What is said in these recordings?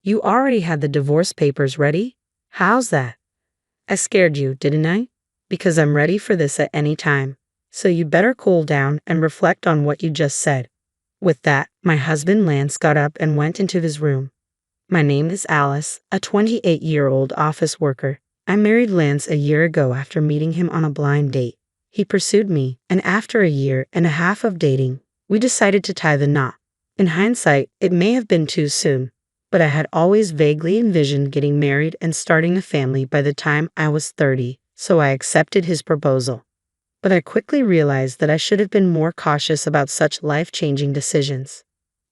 You already had the divorce papers ready? How's that? I scared you, didn't I? Because I'm ready for this at any time. So you better cool down and reflect on what you just said. With that, my husband Lance got up and went into his room. My name is Alice, a 28-year-old office worker. I married Lance a year ago after meeting him on a blind date. He pursued me, and after a year and a half of dating, we decided to tie the knot. In hindsight, it may have been too soon, but I had always vaguely envisioned getting married and starting a family by the time I was 30, so I accepted his proposal. But I quickly realized that I should have been more cautious about such life-changing decisions.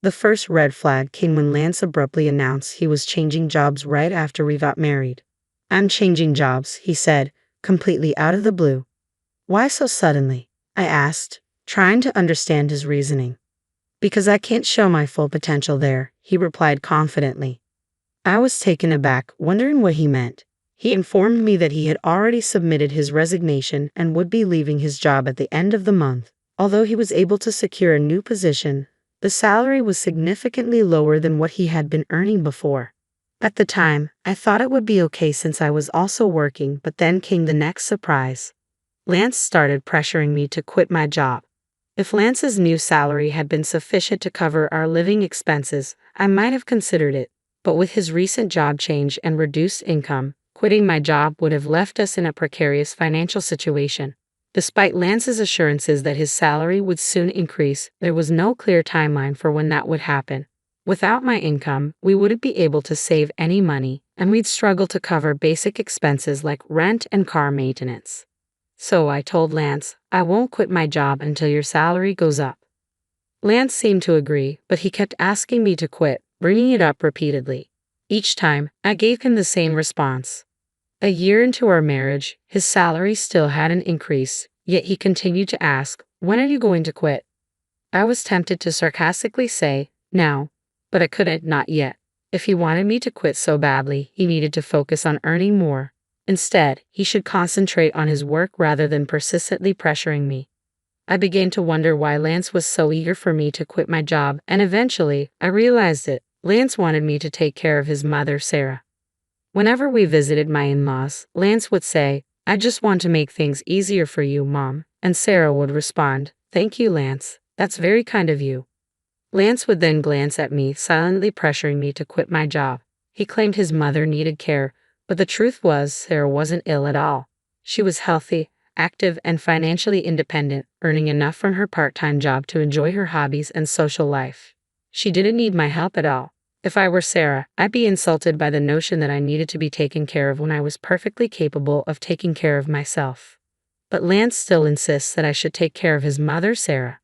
The first red flag came when Lance abruptly announced he was changing jobs right after we got married. "I'm changing jobs," he said, completely out of the blue. "Why so suddenly?" I asked, trying to understand his reasoning. "Because I can't show my full potential there," he replied confidently. I was taken aback, wondering what he meant. He informed me that he had already submitted his resignation and would be leaving his job at the end of the month. Although he was able to secure a new position, the salary was significantly lower than what he had been earning before. At the time, I thought it would be okay since I was also working, but then came the next surprise. Lance started pressuring me to quit my job. If Lance's new salary had been sufficient to cover our living expenses, I might have considered it, but with his recent job change and reduced income, quitting my job would have left us in a precarious financial situation. Despite Lance's assurances that his salary would soon increase, there was no clear timeline for when that would happen. Without my income, we wouldn't be able to save any money, and we'd struggle to cover basic expenses like rent and car maintenance. So I told Lance, "I won't quit my job until your salary goes up." Lance seemed to agree, but he kept asking me to quit, bringing it up repeatedly. Each time, I gave him the same response. A year into our marriage, his salary still hadn't increased, yet he continued to ask, "When are you going to quit?" I was tempted to sarcastically say, "Now," but I couldn't, not yet. If he wanted me to quit so badly, he needed to focus on earning more. Instead, he should concentrate on his work rather than persistently pressuring me. I began to wonder why Lance was so eager for me to quit my job, and eventually, I realized it. Lance wanted me to take care of his mother, Sarah. Whenever we visited my in-laws, Lance would say, "I just want to make things easier for you, Mom," and Sarah would respond, "Thank you, Lance. That's very kind of you." Lance would then glance at me, silently pressuring me to quit my job. He claimed his mother needed care, but the truth was Sarah wasn't ill at all. She was healthy, active, and financially independent, earning enough from her part-time job to enjoy her hobbies and social life. She didn't need my help at all. If I were Sarah, I'd be insulted by the notion that I needed to be taken care of when I was perfectly capable of taking care of myself. But Lance still insists that I should take care of his mother, Sarah.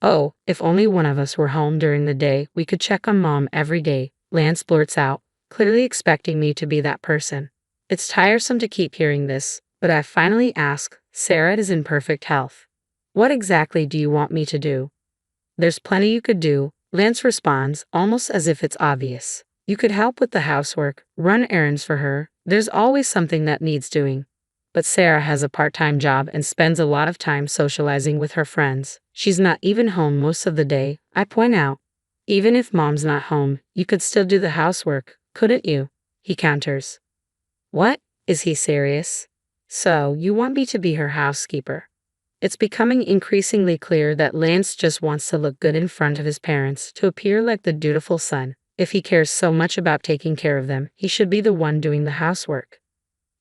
"Oh, if only one of us were home during the day, we could check on Mom every day," Lance blurts out, clearly expecting me to be that person. It's tiresome to keep hearing this, but I finally ask, "Sarah is in perfect health. What exactly do you want me to do?" "There's plenty you could do," Lance responds, almost as if it's obvious. "You could help with the housework, run errands for her. There's always something that needs doing." But Sarah has a part-time job and spends a lot of time socializing with her friends. She's not even home most of the day, I point out. "Even if Mom's not home, you could still do the housework, couldn't you?" he counters. What? Is he serious? "So, you want me to be her housekeeper?" It's becoming increasingly clear that Lance just wants to look good in front of his parents, to appear like the dutiful son. If he cares so much about taking care of them, he should be the one doing the housework.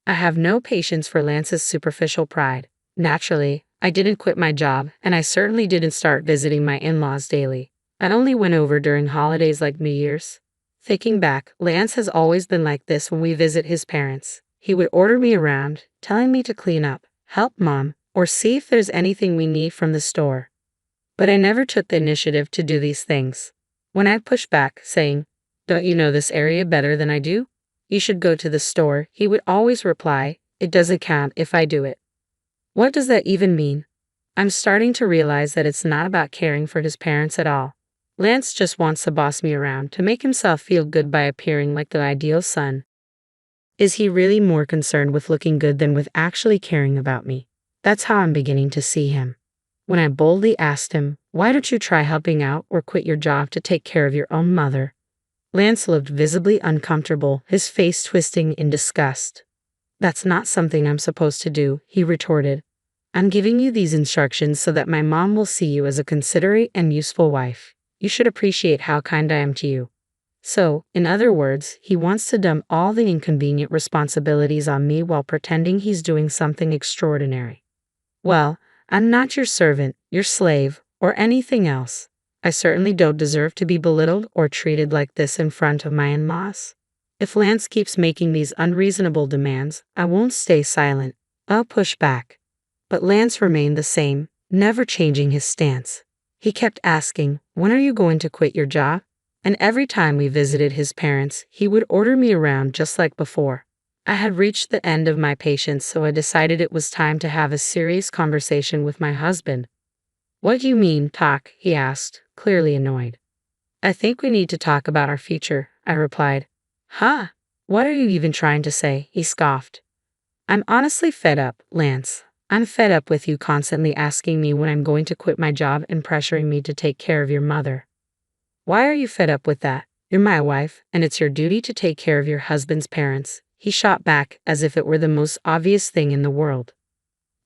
I have no patience for Lance's superficial pride. Naturally, I didn't quit my job, and I certainly didn't start visiting my in-laws daily. I only went over during holidays like New Year's. Thinking back, Lance has always been like this when we visit his parents. He would order me around, telling me to clean up, help Mom, or see if there's anything we need from the store. But I never took the initiative to do these things. When I'd push back, saying, "Don't you know this area better than I do? You should go to the store," he would always reply, "It doesn't count if I do it." What does that even mean? I'm starting to realize that it's not about caring for his parents at all. Lance just wants to boss me around to make himself feel good by appearing like the ideal son. Is he really more concerned with looking good than with actually caring about me? That's how I'm beginning to see him. When I boldly asked him, "Why don't you try helping out or quit your job to take care of your own mother?" Lance looked visibly uncomfortable, his face twisting in disgust. That's not something I'm supposed to do, he retorted. I'm giving you these instructions so that my mom will see you as a considerate and useful wife. You should appreciate how kind I am to you. So, in other words, he wants to dump all the inconvenient responsibilities on me while pretending he's doing something extraordinary. Well, I'm not your servant, your slave, or anything else. I certainly don't deserve to be belittled or treated like this in front of my in-laws. If Lance keeps making these unreasonable demands, I won't stay silent. I'll push back. But Lance remained the same, never changing his stance. He kept asking, "When are you going to quit your job?" And every time we visited his parents, he would order me around just like before. I had reached the end of my patience, so I decided it was time to have a serious conversation with my husband. "What do you mean, talk?" he asked, clearly annoyed. "I think we need to talk about our future," I replied. "Huh? What are you even trying to say?" he scoffed. "I'm honestly fed up, Lance. I'm fed up with you constantly asking me when I'm going to quit my job and pressuring me to take care of your mother." "Why are you fed up with that? You're my wife, and it's your duty to take care of your husband's parents," he shot back as if it were the most obvious thing in the world.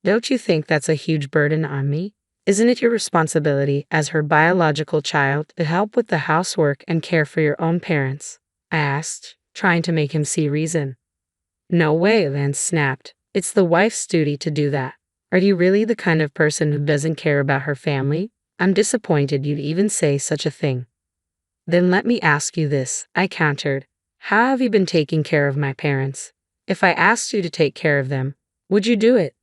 "Don't you think that's a huge burden on me? Isn't it your responsibility as her biological child to help with the housework and care for your own parents?" I asked, trying to make him see reason. "No way," Lance snapped. "It's the wife's duty to do that. Are you really the kind of person who doesn't care about her family? I'm disappointed you'd even say such a thing." "Then let me ask you this," I countered. "How have you been taking care of my parents? If I asked you to take care of them, would you do it?"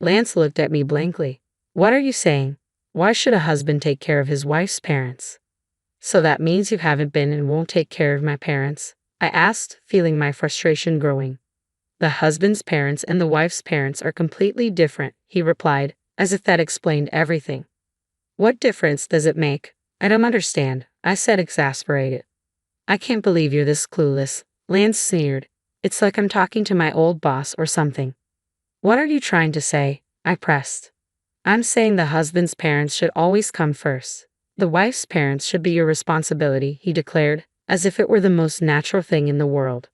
Lance looked at me blankly. "What are you saying? Why should a husband take care of his wife's parents?" "So that means you haven't been and won't take care of my parents?" I asked, feeling my frustration growing. "The husband's parents and the wife's parents are completely different," he replied, as if that explained everything. "What difference does it make? I don't understand," I said, exasperated. "I can't believe you're this clueless," Lance sneered. "It's like I'm talking to my old boss or something." "What are you trying to say?" I pressed. "I'm saying the husband's parents should always come first. The wife's parents should be your responsibility," he declared, as if it were the most natural thing in the world.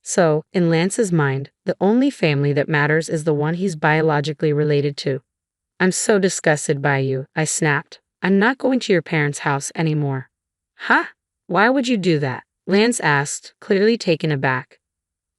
So, in Lance's mind, the only family that matters is the one he's biologically related to. "I'm so disgusted by you," I snapped. "I'm not going to your parents' house anymore." "Huh? Why would you do that?" Lance asked, clearly taken aback.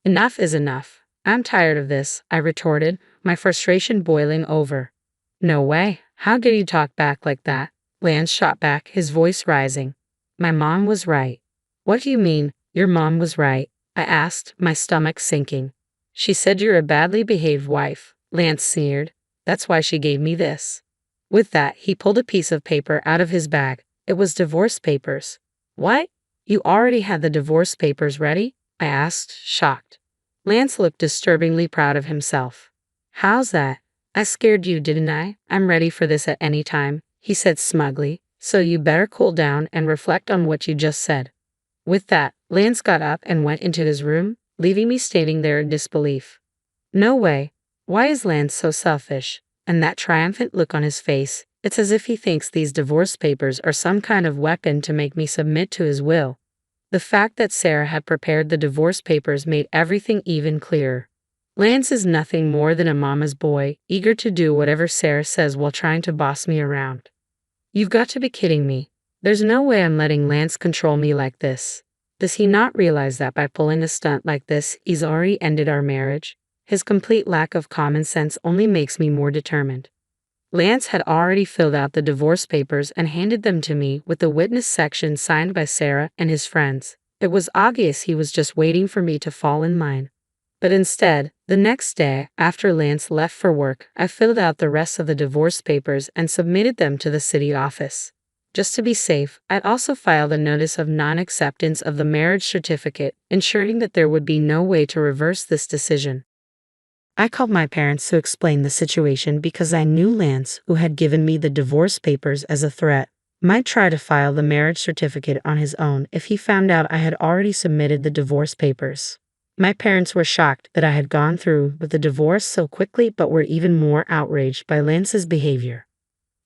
"Enough is enough. I'm tired of this," I retorted, my frustration boiling over. "No way. How dare you talk back like that?" Lance shot back, his voice rising. "My mom was right." "What do you mean, your mom was right?" I asked, my stomach sinking. "She said you're a badly behaved wife," Lance sneered. "That's why she gave me this." With that, he pulled a piece of paper out of his bag. It was divorce papers. "What? You already had the divorce papers ready?" I asked, shocked. Lance looked disturbingly proud of himself. "How's that? I scared you, didn't I? I'm ready for this at any time," he said smugly. "So you better cool down and reflect on what you just said." With that, Lance got up and went into his room, leaving me standing there in disbelief. No way. Why is Lance so selfish? And that triumphant look on his face, it's as if he thinks these divorce papers are some kind of weapon to make me submit to his will. The fact that Sarah had prepared the divorce papers made everything even clearer. Lance is nothing more than a mama's boy, eager to do whatever Sarah says while trying to boss me around. You've got to be kidding me. There's no way I'm letting Lance control me like this. Does he not realize that by pulling a stunt like this, he's already ended our marriage? His complete lack of common sense only makes me more determined. Lance had already filled out the divorce papers and handed them to me with the witness section signed by Sarah and his friends. It was obvious he was just waiting for me to fall in line. But instead, the next day, after Lance left for work, I filled out the rest of the divorce papers and submitted them to the city office. Just to be safe, I'd also filed a notice of non-acceptance of the marriage certificate, ensuring that there would be no way to reverse this decision. I called my parents to explain the situation because I knew Lance, who had given me the divorce papers as a threat, might try to file the marriage certificate on his own if he found out I had already submitted the divorce papers. My parents were shocked that I had gone through with the divorce so quickly, but were even more outraged by Lance's behavior.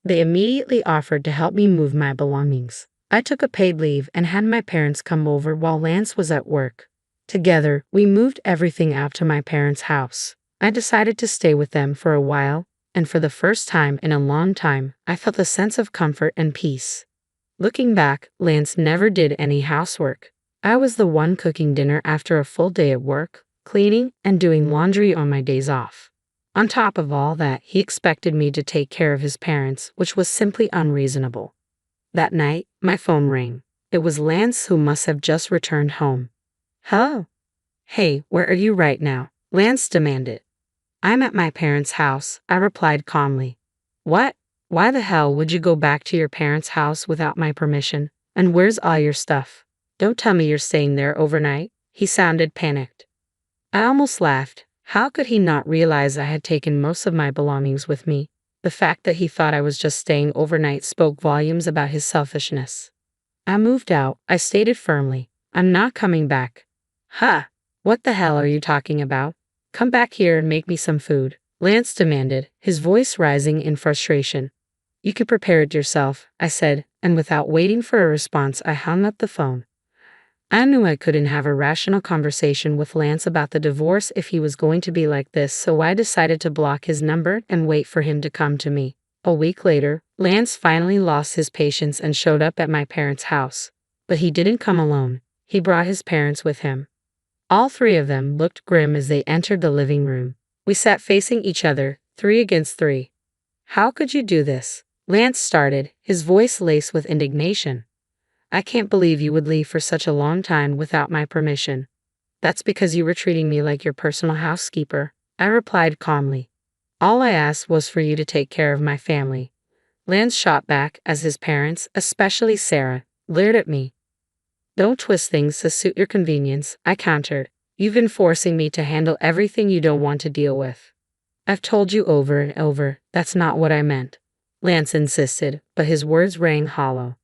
They immediately offered to help me move my belongings. I took a paid leave and had my parents come over while Lance was at work. Together, we moved everything out to my parents' house. I decided to stay with them for a while, and for the first time in a long time, I felt a sense of comfort and peace. Looking back, Lance never did any housework. I was the one cooking dinner after a full day at work, cleaning, and doing laundry on my days off. On top of all that, he expected me to take care of his parents, which was simply unreasonable. That night, my phone rang. It was Lance, who must have just returned home. Hello? Hey, where are you right now? Lance demanded. I'm at my parents' house, I replied calmly. What? Why the hell would you go back to your parents' house without my permission? And where's all your stuff? Don't tell me you're staying there overnight. He sounded panicked. I almost laughed. How could he not realize I had taken most of my belongings with me? The fact that he thought I was just staying overnight spoke volumes about his selfishness. I moved out, I stated firmly. I'm not coming back. Huh? What the hell are you talking about? Come back here and make me some food, Lance demanded, his voice rising in frustration. You could prepare it yourself, I said, and without waiting for a response, I hung up the phone. I knew I couldn't have a rational conversation with Lance about the divorce if he was going to be like this, so I decided to block his number and wait for him to come to me. A week later, Lance finally lost his patience and showed up at my parents' house. But he didn't come alone. He brought his parents with him. All three of them looked grim as they entered the living room. We sat facing each other, 3 against 3. How could you do this? Lance started, his voice laced with indignation. I can't believe you would leave for such a long time without my permission. That's because you were treating me like your personal housekeeper, I replied calmly. All I asked was for you to take care of my family. Lance shot back as his parents, especially Sarah, leered at me. Don't twist things to suit your convenience, I countered. You've been forcing me to handle everything you don't want to deal with. I've told you over and over, that's not what I meant. Lance insisted, but his words rang hollow.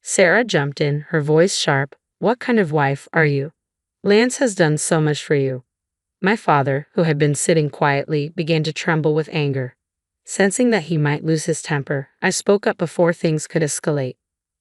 Sarah jumped in, her voice sharp. What kind of wife are you? Lance has done so much for you. My father, who had been sitting quietly, began to tremble with anger. Sensing that he might lose his temper, I spoke up before things could escalate.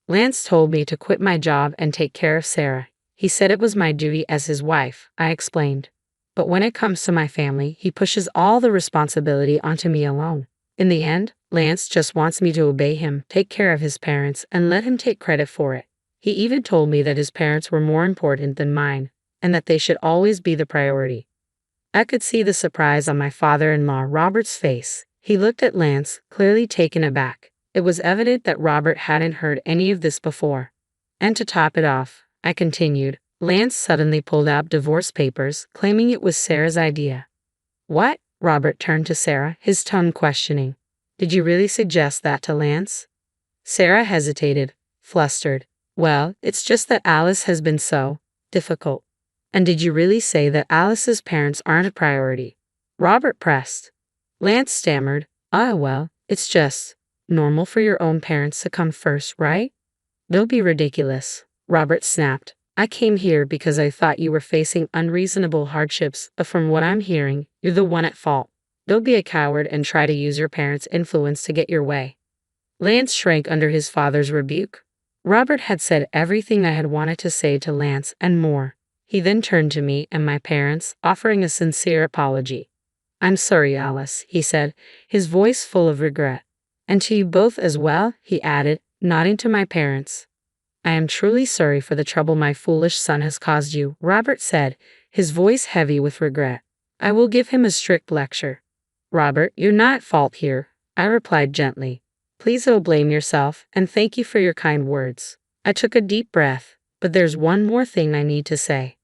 Lance told me to quit my job and take care of Sarah. He said it was my duty as his wife, I explained. But when it comes to my family, he pushes all the responsibility onto me alone. In the end, Lance just wants me to obey him, take care of his parents, and let him take credit for it. He even told me that his parents were more important than mine, and that they should always be the priority. I could see the surprise on my father-in-law Robert's face. He looked at Lance, clearly taken aback. It was evident that Robert hadn't heard any of this before. And to top it off, I continued, Lance suddenly pulled out divorce papers, claiming it was Sarah's idea. What? Robert turned to Sarah, his tone questioning. Did you really suggest that to Lance? Sarah hesitated, flustered. Well, it's just that Alice has been so difficult. And did you really say that Alice's parents aren't a priority? Robert pressed. Lance stammered. Well, it's just normal for your own parents to come first, right? Don't be ridiculous, Robert snapped. I came here because I thought you were facing unreasonable hardships, but from what I'm hearing, you're the one at fault. Don't be a coward and try to use your parents' influence to get your way. Lance shrank under his father's rebuke. Robert had said everything I had wanted to say to Lance and more. He then turned to me and my parents, offering a sincere apology. I'm sorry, Alice, he said, his voice full of regret. And to you both as well, he added, nodding to my parents. I am truly sorry for the trouble my foolish son has caused you, Robert said, his voice heavy with regret. I will give him a strict lecture. Robert, you're not at fault here, I replied gently. Please don't blame yourself, and thank you for your kind words. I took a deep breath, but there's one more thing I need to say.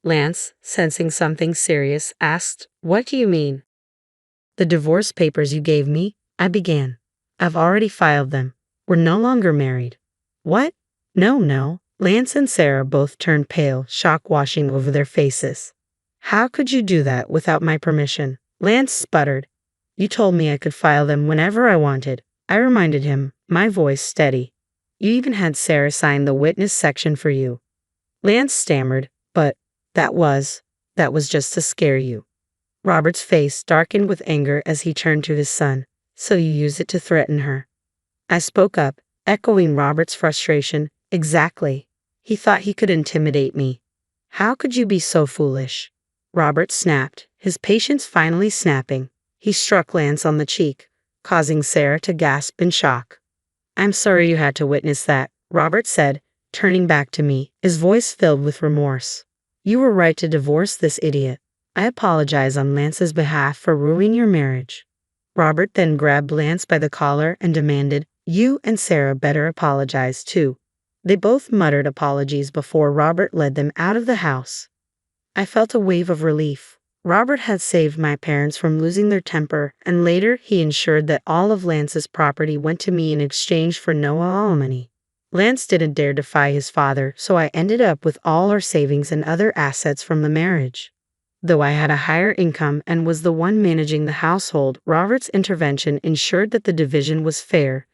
Lance, sensing something serious, asked, What do you mean? The divorce papers you gave me, I began. I've already filed them. We're no longer married. What? No. Lance and Sarah both turned pale, shock washing over their faces. How could you do that without my permission? Lance sputtered. You told me I could file them whenever I wanted. I reminded him, my voice steady. You even had Sarah sign the witness section for you. Lance stammered, but that was just to scare you. Robert's face darkened with anger as he turned to his son. So you used it to threaten her. I spoke up, echoing Robert's frustration. Exactly. He thought he could intimidate me. How could you be so foolish? Robert snapped, his patience finally snapping. He struck Lance on the cheek, causing Sarah to gasp in shock. I'm sorry you had to witness that, Robert said, turning back to me, his voice filled with remorse. You were right to divorce this idiot. I apologize on Lance's behalf for ruining your marriage. Robert then grabbed Lance by the collar and demanded, You and Sarah better apologize too. They both muttered apologies before Robert led them out of the house. I felt a wave of relief. Robert had saved my parents from losing their temper, and later he ensured that all of Lance's property went to me in exchange for no alimony. Lance didn't dare defy his father, so I ended up with all our savings and other assets from the marriage. Though I had a higher income and was the one managing the household, Robert's intervention ensured that the division was fair,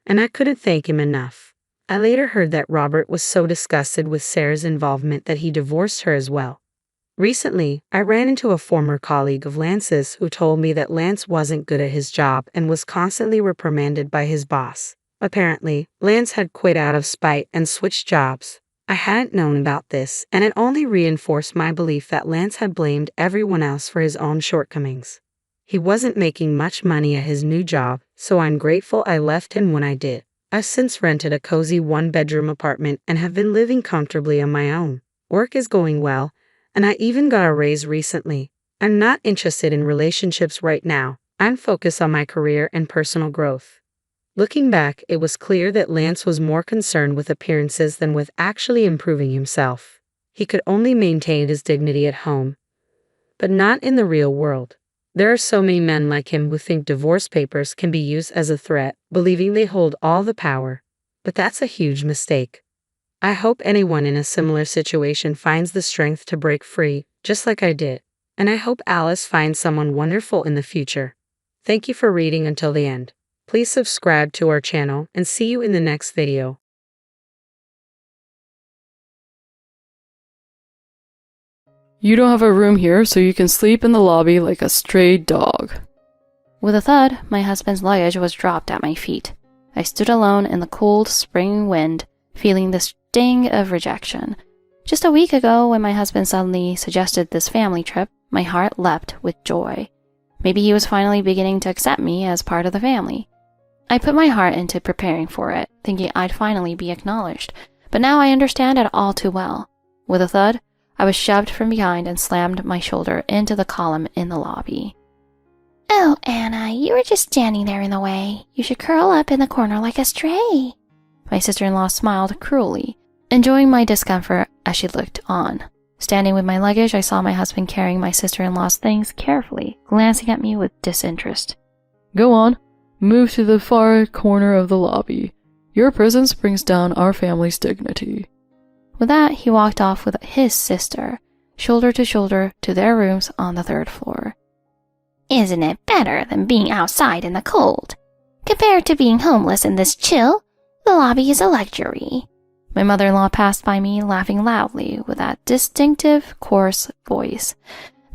and I couldn't thank him enough. I later heard that Robert was so disgusted with Sarah's involvement that he divorced her as well. Recently, I ran into a former colleague of Lance's who told me that Lance wasn't good at his job and was constantly reprimanded by his boss. Apparently, Lance had quit out of spite and switched jobs. I hadn't known about this, and it only reinforced my belief that Lance had blamed everyone else for his own shortcomings. He wasn't making much money at his new job, so I'm grateful I left him when I did. I've since rented a cozy one-bedroom apartment and have been living comfortably on my own. Work is going well, and I even got a raise recently. I'm not interested in relationships right now. I'm focused on my career and personal growth. Looking back, it was clear that Lance was more concerned with appearances than with actually improving himself. He could only maintain his dignity at home, but not in the real world. There are so many men like him who think divorce papers can be used as a threat, believing they hold all the power. But that's a huge mistake. I hope anyone in a similar situation finds the strength to break free, just like I did. And I hope Alice finds someone wonderful in the future. Thank you for reading until the end. Please subscribe to our channel and see you in the next video. You don't have a room here, so you can sleep in the lobby like a stray dog. With a thud, my husband's luggage was dropped at my feet. I stood alone in the cold spring wind, feeling the sting of rejection. Just a week ago, when my husband suddenly suggested this family trip, my heart leapt with joy. Maybe he was finally beginning to accept me as part of the family. I put my heart into preparing for it, thinking I'd finally be acknowledged, but now I understand it all too well. With a thud, I was shoved from behind and slammed my shoulder into the column in the lobby. Oh, Anna, you were just standing there in the way. You should curl up in the corner like a stray. My sister-in-law smiled cruelly, enjoying my discomfort as she looked on. Standing with my luggage, I saw my husband carrying my sister-in-law's things carefully, glancing at me with disinterest. Go on, move to the far corner of the lobby. Your presence brings down our family's dignity. With that, he walked off with his sister, shoulder to shoulder, to their rooms on the 3rd floor. Isn't it better than being outside in the cold? Compared to being homeless in this chill, the lobby is a luxury. My mother-in-law passed by me, laughing loudly with that distinctive, coarse voice.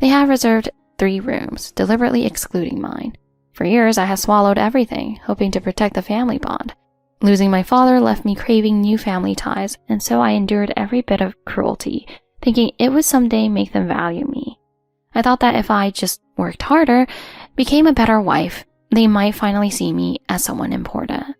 They have reserved 3 rooms, deliberately excluding mine. For years, I have swallowed everything, hoping to protect the family bond. Losing my father left me craving new family ties, and so I endured every bit of cruelty, thinking it would someday make them value me. I thought that if I just worked harder, became a better wife, they might finally see me as someone important.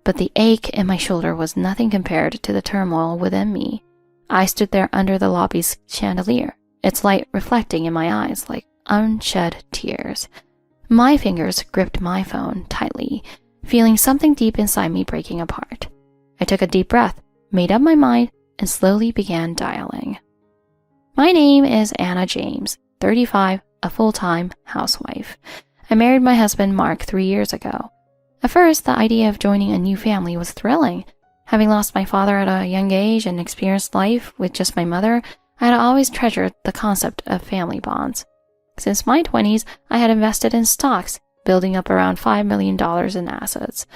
But the ache in my shoulder was nothing compared to the turmoil within me. I stood there under the lobby's chandelier, its light reflecting in my eyes like unshed tears. My fingers gripped my phone tightly, feeling something deep inside me breaking apart. I took a deep breath, made up my mind, and slowly began dialing. My name is Anna James, 35, a full-time housewife. I married my husband Mark 3 years ago. At first, the idea of joining a new family was thrilling. Having lost my father at a young age and experienced life with just my mother, I had always treasured the concept of family bonds. Since my 20s, I had invested in stocks, building up around $5 million in assets.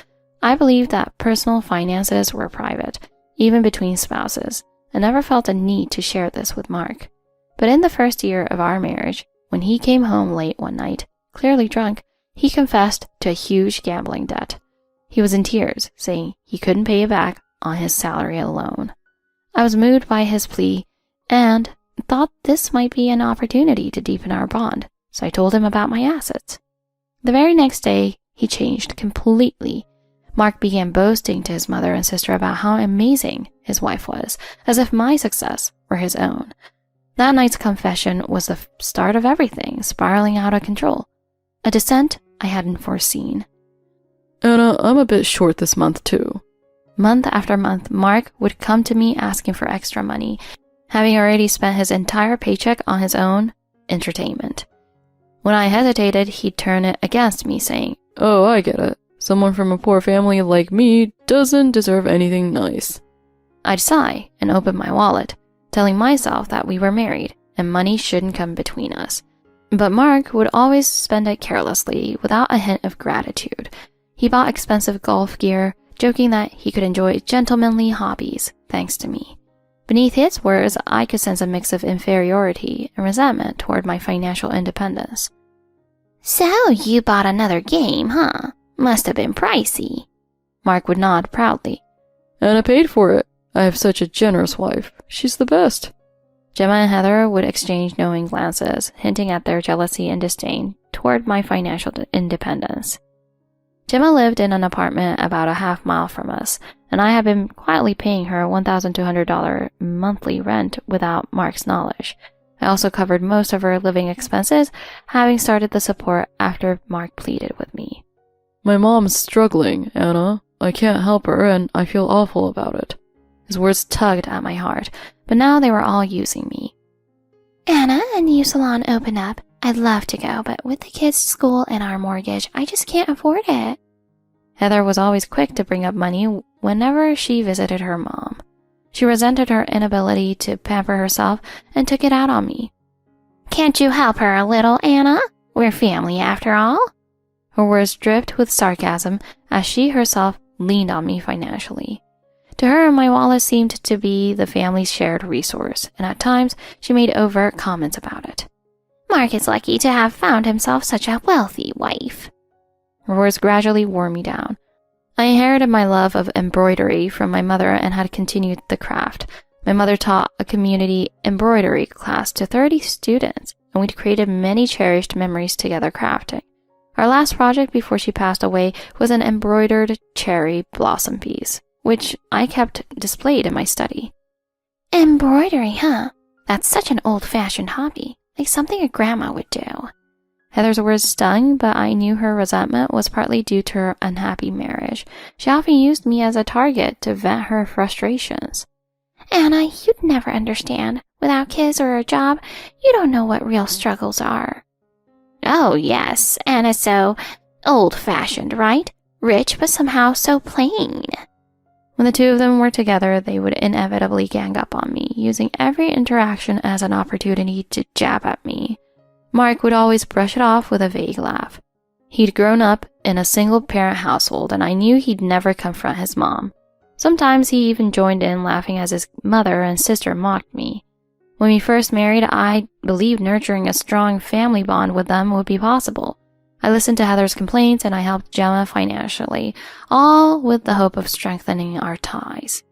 I believed that personal finances were private, even between spouses, and never felt a need to share this with Mark. But in the first year of our marriage, when he came home late one night, clearly drunk, he confessed to a huge gambling debt. He was in tears, saying he couldn't pay it back on his salary alone. I was moved by his plea and thought this might be an opportunity to deepen our bond, so I told him about my assets. The very next day, he changed completely. Mark began boasting to his mother and sister about how amazing his wife was, as if my success were his own. That night's confession was the start of everything spiraling out of control, a descent I hadn't foreseen. Anna, I'm a bit short this month too. Month after month, Mark would come to me asking for extra money, having already spent his entire paycheck on his own entertainment. When I hesitated, he'd turn it against me, saying, Oh, I get it. Someone from a poor family like me doesn't deserve anything nice. I'd sigh and open my wallet, telling myself that we were married and money shouldn't come between us. But Mark would always spend it carelessly, without a hint of gratitude. He bought expensive golf gear, joking that he could enjoy gentlemanly hobbies thanks to me. Beneath his words, I could sense a mix of inferiority and resentment toward my financial independence. So you bought another game, huh? Must have been pricey. Mark would nod proudly. And I paid for it. I have such a generous wife. She's the best. Gemma and Heather would exchange knowing glances, hinting at their jealousy and disdain toward my financial independence. Gemma lived in an apartment about a half-mile from us, and I had been quietly paying her $1,200 monthly rent without Mark's knowledge. I also covered most of her living expenses, having started the support after Mark pleaded with me. My mom's struggling, Anna. I can't help her, and I feel awful about it. His words tugged at my heart, but now they were all using me. Anna, a new salon opened up. I'd love to go, but with the kids' school and our mortgage, I just can't afford it. Heather was always quick to bring up money whenever she visited her mom. She resented her inability to pamper herself and took it out on me. Can't you help her a little, Anna? We're family after all. Her words dripped with sarcasm as she herself leaned on me financially. To her, my wallet seemed to be the family's shared resource, and at times she made overt comments about it. Mark is lucky to have found himself such a wealthy wife. Her words gradually wore me down. I inherited my love of embroidery from my mother and had continued the craft. My mother taught a community embroidery class to 30 students, and we'd created many cherished memories together crafting. Our last project before she passed away was an embroidered cherry blossom piece, which I kept displayed in my study. Embroidery, huh? That's such an old-fashioned hobby, like something a grandma would do. Heather's words stung, but I knew her resentment was partly due to her unhappy marriage. She often used me as a target to vent her frustrations. Anna, you'd never understand. Without kids or a job, you don't know what real struggles are. Oh, yes, Anna's so old-fashioned, right? Rich, but somehow so plain. When the two of them were together, they would inevitably gang up on me, using every interaction as an opportunity to jab at me. Mark would always brush it off with a vague laugh. He'd grown up in a single-parent household, and I knew he'd never confront his mom. Sometimes he even joined in, laughing as his mother and sister mocked me. When we first married, I believed nurturing a strong family bond with them would be possible. I listened to Heather's complaints, and I helped Gemma financially, all with the hope of strengthening our ties.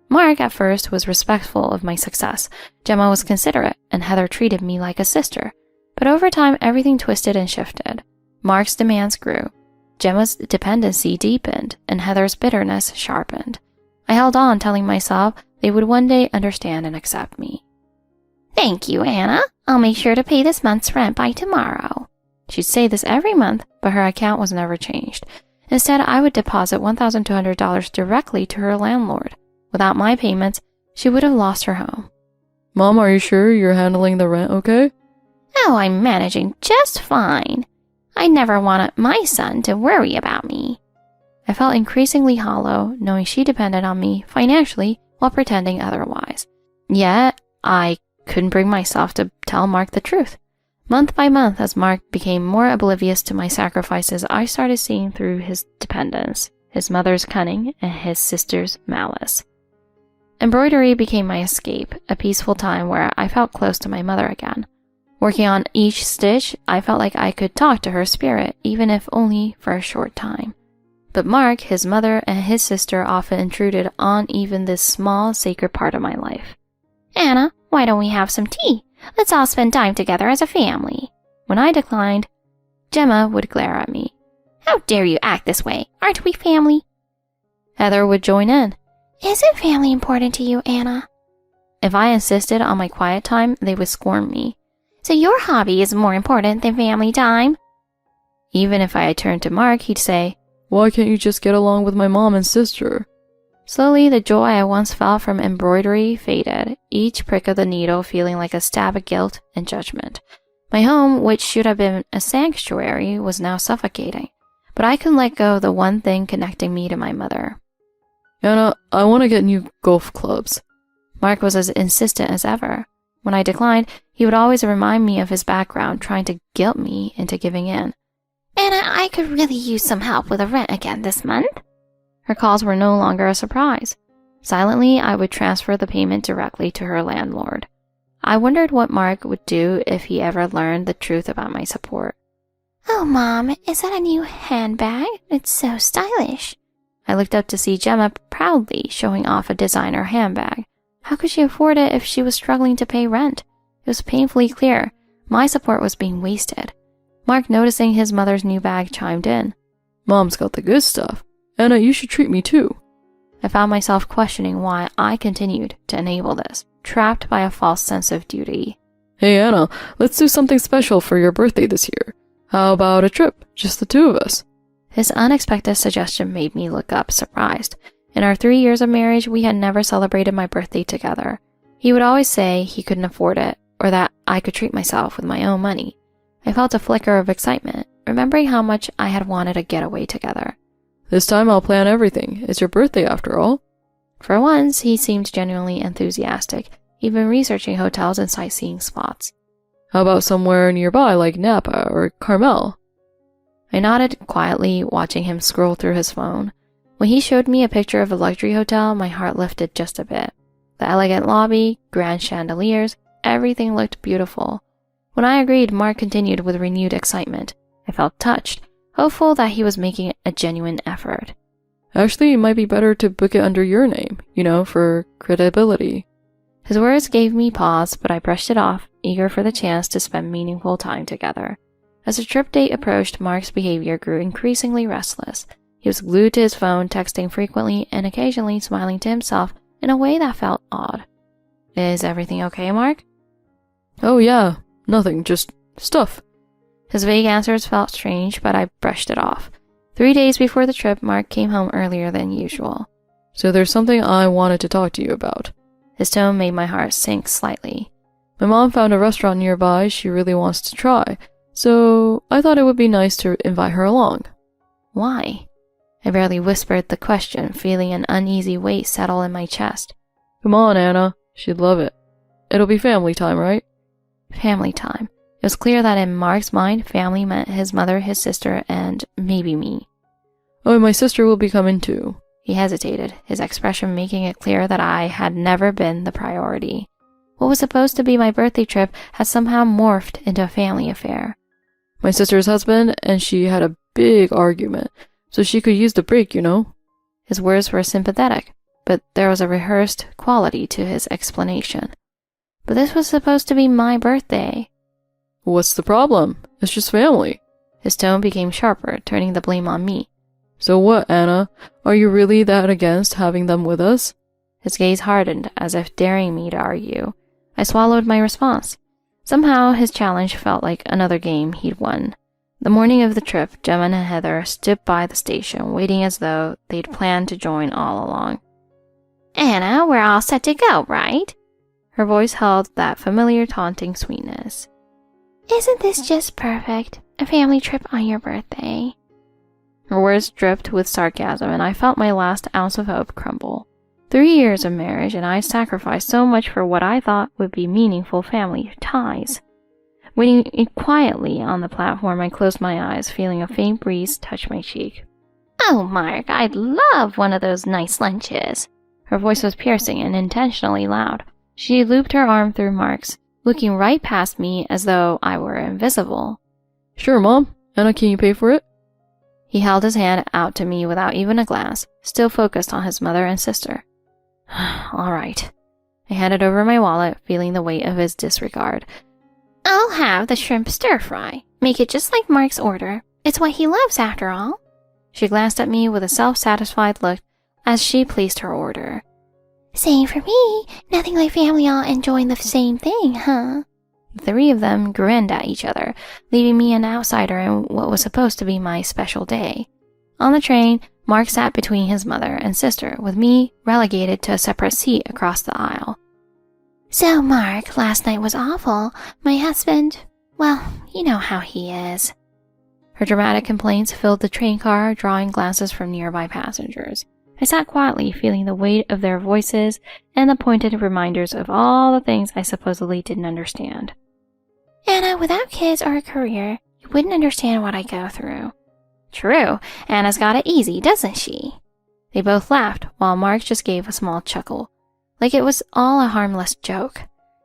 Mark, at first, was respectful of my success. Gemma was considerate, and Heather treated me like a sister. But over time, everything twisted and shifted. Mark's demands grew. Gemma's dependency deepened, and Heather's bitterness sharpened. I held on, telling myself they would one day understand and accept me. Thank you, Anna. I'll make sure to pay this month's rent by tomorrow. She'd say this every month, but her account was never changed. Instead, I would deposit $1,200 directly to her landlord. Without my payments, she would have lost her home. Mom, are you sure you're handling the rent okay? Oh, I'm managing just fine. I never wanted my son to worry about me. I felt increasingly hollow, knowing she depended on me financially while pretending otherwise. Yet, I couldn't bring myself to tell Mark the truth. Month by month, as Mark became more oblivious to my sacrifices, I started seeing through his dependence, his mother's cunning, and his sister's malice. Embroidery became my escape, a peaceful time where I felt close to my mother again. Working on each stitch, I felt like I could talk to her spirit, even if only for a short time. But Mark, his mother, and his sister often intruded on even this small, sacred part of my life. Anna, why don't we have some tea? Let's all spend time together as a family. When I declined, Gemma would glare at me. How dare you act this way? Aren't we family? Heather would join in. Isn't family important to you, Anna? If I insisted on my quiet time, they would scorn me. So your hobby is more important than family time? Even if I turned to Mark, he'd say, Why can't you just get along with my mom and sister? Slowly, the joy I once felt from embroidery faded, each prick of the needle feeling like a stab of guilt and judgment. My home, which should have been a sanctuary, was now suffocating. But I couldn't let go of the one thing connecting me to my mother. Anna, I want to get new golf clubs. Mark was as insistent as ever. When I declined, he would always remind me of his background, trying to guilt me into giving in. Anna, I could really use some help with the rent again this month. Her calls were no longer a surprise. Silently, I would transfer the payment directly to her landlord. I wondered what Mark would do if he ever learned the truth about my support. Oh, Mom, is that a new handbag? It's so stylish. I looked up to see Gemma proudly showing off a designer handbag. How could she afford it if she was struggling to pay rent? It was painfully clear my support was being wasted. Mark, noticing his mother's new bag, chimed in. Mom's got the good stuff. Anna, you should treat me too. I found myself questioning why I continued to enable this, trapped by a false sense of duty. Hey Anna, let's do something special for your birthday this year. How about a trip, just the two of us? His unexpected suggestion made me look up, surprised. In our 3 years of marriage, we had never celebrated my birthday together. He would always say he couldn't afford it, or that I could treat myself with my own money. I felt a flicker of excitement, remembering how much I had wanted a getaway together. This time I'll plan everything. It's your birthday after all. For once, he seemed genuinely enthusiastic, even researching hotels and sightseeing spots. How about somewhere nearby like Napa or Carmel? I nodded quietly, watching him scroll through his phone. When he showed me a picture of a luxury hotel, my heart lifted just a bit. The elegant lobby, grand chandeliers, everything looked beautiful. When I agreed, Mark continued with renewed excitement. I felt touched, hopeful that he was making a genuine effort. Actually, it might be better to book it under your name, for credibility. His words gave me pause, but I brushed it off, eager for the chance to spend meaningful time together. As the trip date approached, Mark's behavior grew increasingly restless. He was glued to his phone, texting frequently and occasionally smiling to himself in a way that felt odd. Is everything okay, Mark? Oh yeah, nothing, just stuff. His vague answers felt strange, but I brushed it off. 3 days before the trip, Mark came home earlier than usual. So there's something I wanted to talk to you about. His tone made my heart sink slightly. My mom found a restaurant nearby she really wants to try, so I thought it would be nice to invite her along. Why? I barely whispered the question, feeling an uneasy weight settle in my chest. Come on, Anna. She'd love it. It'll be family time, right? Family time. It was clear that in Mark's mind, family meant his mother, his sister, and maybe me. Oh, and my sister will be coming too. He hesitated, his expression making it clear that I had never been the priority. What was supposed to be my birthday trip had somehow morphed into a family affair. My sister's husband and she had a big argument, so she could use the break, His words were sympathetic, but there was a rehearsed quality to his explanation. But this was supposed to be my birthday. What's the problem? It's just family. His tone became sharper, turning the blame on me. So what, Anna? Are you really that against having them with us? His gaze hardened, as if daring me to argue. I swallowed my response. Somehow, his challenge felt like another game he'd won. The morning of the trip, Gemma and Heather stood by the station, waiting as though they'd planned to join all along. Anna, we're all set to go, right? Her voice held that familiar taunting sweetness. Isn't this just perfect? A family trip on your birthday. Her words dripped with sarcasm, and I felt my last ounce of hope crumble. 3 years of marriage, and I sacrificed so much for what I thought would be meaningful family ties. Waiting quietly on the platform, I closed my eyes, feeling a faint breeze touch my cheek. Oh, Mark, I'd love one of those nice lunches. Her voice was piercing and intentionally loud. She looped her arm through Mark's, looking right past me as though I were invisible. Sure, Mom. Anna, can you pay for it? He held his hand out to me without even a glance, still focused on his mother and sister. All right. I handed over my wallet, feeling the weight of his disregard. I'll have the shrimp stir-fry. Make it just like Mark's order. It's what he loves, after all. She glanced at me with a self-satisfied look as she placed her order. Same for me. Nothing like family all enjoying the same thing, huh? The three of them grinned at each other, leaving me an outsider in what was supposed to be my special day. On the train, Mark sat between his mother and sister, with me relegated to a separate seat across the aisle. So, Mark, last night was awful. My husband, well, you know how he is. Her dramatic complaints filled the train car, drawing glances from nearby passengers. I sat quietly, feeling the weight of their voices and the pointed reminders of all the things I supposedly didn't understand. Anna, without kids or a career, you wouldn't understand what I go through. True, Anna's got it easy, doesn't she? They both laughed, while Mark just gave a small chuckle, like it was all a harmless joke.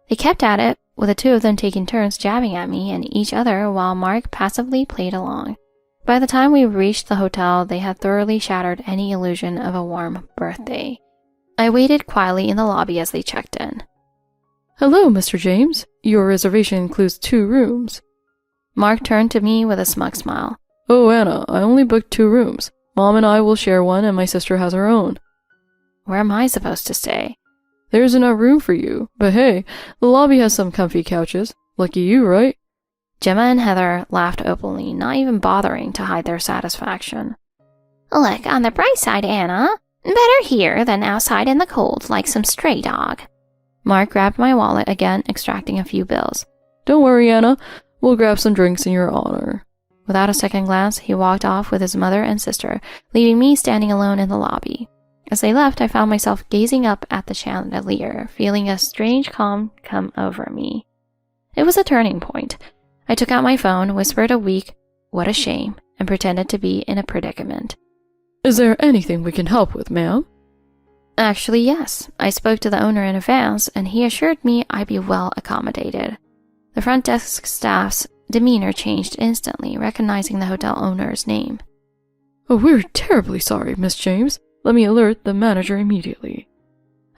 They kept at it, with the two of them taking turns jabbing at me and each other while Mark passively played along. By the time we reached the hotel, they had thoroughly shattered any illusion of a warm birthday. I waited quietly in the lobby as they checked in. Hello, Mr. James. Your reservation includes 2 rooms. Mark turned to me with a smug smile. Oh, Anna, I only booked 2 rooms. Mom and I will share one and my sister has her own. Where am I supposed to stay? There's enough room for you, but hey, the lobby has some comfy couches. Lucky you, right? Gemma and Heather laughed openly, not even bothering to hide their satisfaction. Look, on the bright side, Anna. Better here than outside in the cold like some stray dog. Mark grabbed my wallet again, extracting a few bills. Don't worry, Anna. We'll grab some drinks in your honor. Without a second glance, he walked off with his mother and sister, leaving me standing alone in the lobby. As they left, I found myself gazing up at the chandelier, feeling a strange calm come over me. It was a turning point. I took out my phone, whispered a weak, "What a shame," and pretended to be in a predicament. Is there anything we can help with, ma'am? Actually, yes. I spoke to the owner in advance, and he assured me I'd be well accommodated. The front desk staff's demeanor changed instantly, recognizing the hotel owner's name. Oh, we're terribly sorry, Miss James. Let me alert the manager immediately.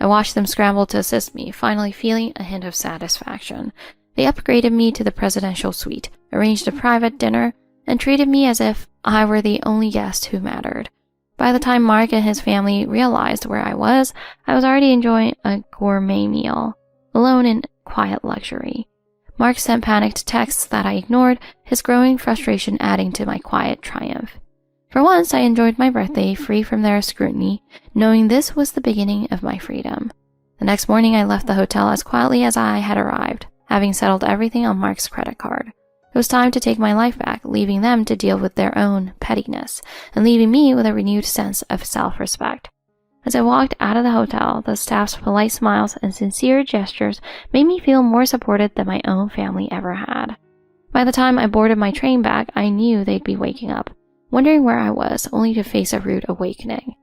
I watched them scramble to assist me, finally feeling a hint of satisfaction. They upgraded me to the presidential suite, arranged a private dinner, and treated me as if I were the only guest who mattered. By the time Mark and his family realized where I was already enjoying a gourmet meal, alone in quiet luxury. Mark sent panicked texts that I ignored, his growing frustration adding to my quiet triumph. For once, I enjoyed my birthday, free from their scrutiny, knowing this was the beginning of my freedom. The next morning, I left the hotel as quietly as I had arrived, having settled everything on Mark's credit card. It was time to take my life back, leaving them to deal with their own pettiness, and leaving me with a renewed sense of self-respect. As I walked out of the hotel, the staff's polite smiles and sincere gestures made me feel more supported than my own family ever had. By the time I boarded my train back, I knew they'd be waking up, wondering where I was, only to face a rude awakening.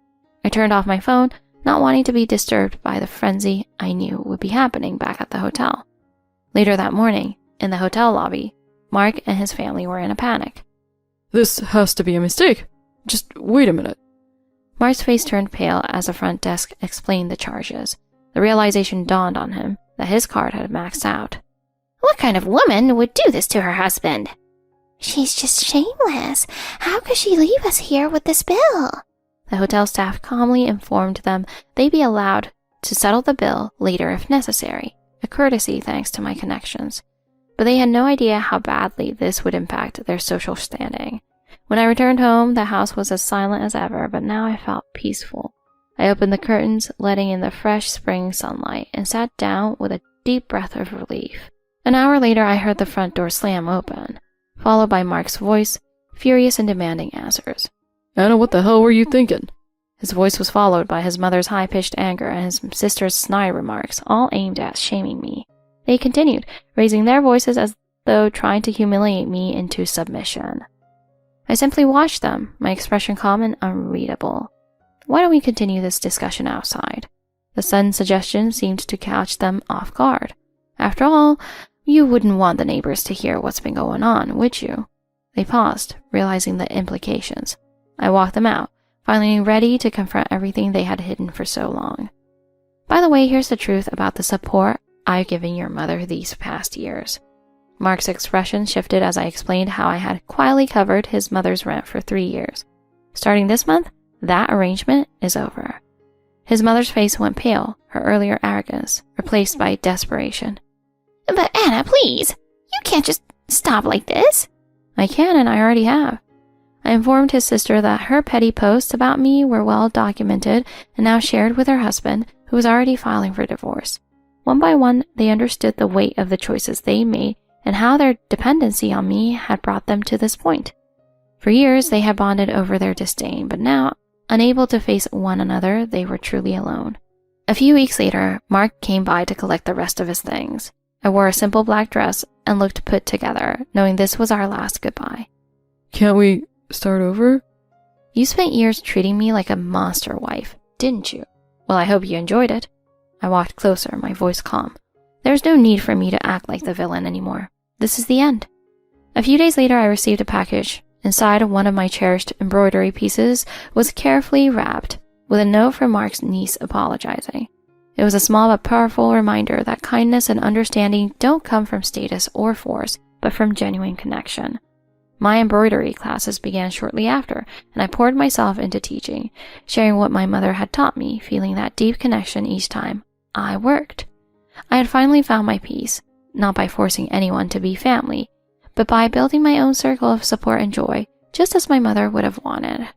I turned off my phone, not wanting to be disturbed by the frenzy I knew would be happening back at the hotel. Later that morning, in the hotel lobby, Mark and his family were in a panic. This has to be a mistake. Just wait a minute. Mark's face turned pale as the front desk explained the charges. The realization dawned on him that his card had maxed out. What kind of woman would do this to her husband? She's just shameless. How could she leave us here with this bill? The hotel staff calmly informed them they'd be allowed to settle the bill later if necessary, a courtesy thanks to my connections. But they had no idea how badly this would impact their social standing. When I returned home, the house was as silent as ever, but now I felt peaceful. I opened the curtains, letting in the fresh spring sunlight, and sat down with a deep breath of relief. An hour later, I heard the front door slam open, followed by Mark's voice, furious and demanding answers. Anna, what the hell were you thinking? His voice was followed by his mother's high-pitched anger and his sister's snide remarks, all aimed at shaming me. They continued, raising their voices as though trying to humiliate me into submission. I simply watched them, my expression calm and unreadable. Why don't we continue this discussion outside? The sudden suggestion seemed to catch them off guard. After all, you wouldn't want the neighbors to hear what's been going on, would you? They paused, realizing the implications. I walked them out, finally ready to confront everything they had hidden for so long. By the way, here's the truth about the support I've given your mother these past years. Mark's expression shifted as I explained how I had quietly covered his mother's rent for 3 years. Starting this month, that arrangement is over. His mother's face went pale, her earlier arrogance replaced by desperation. But Anna, please, you can't just stop like this. I can, and I already have. I informed his sister that her petty posts about me were well documented and now shared with her husband, who was already filing for divorce. One by one, they understood the weight of the choices they made and how their dependency on me had brought them to this point. For years, they had bonded over their disdain, but now, unable to face one another, they were truly alone. A few weeks later, Mark came by to collect the rest of his things. I wore a simple black dress and looked put together, knowing this was our last goodbye. Can't we start over? You spent years treating me like a monster wife, didn't you? Well, I hope you enjoyed it. I walked closer, my voice calm. There's no need for me to act like the villain anymore. This is the end. A few days later, I received a package. Inside, one of my cherished embroidery pieces was carefully wrapped with a note from Mark's niece apologizing. It was a small but powerful reminder that kindness and understanding don't come from status or force, but from genuine connection. My embroidery classes began shortly after, and I poured myself into teaching, sharing what my mother had taught me, feeling that deep connection each time I worked. I had finally found my peace, not by forcing anyone to be family, but by building my own circle of support and joy, just as my mother would have wanted.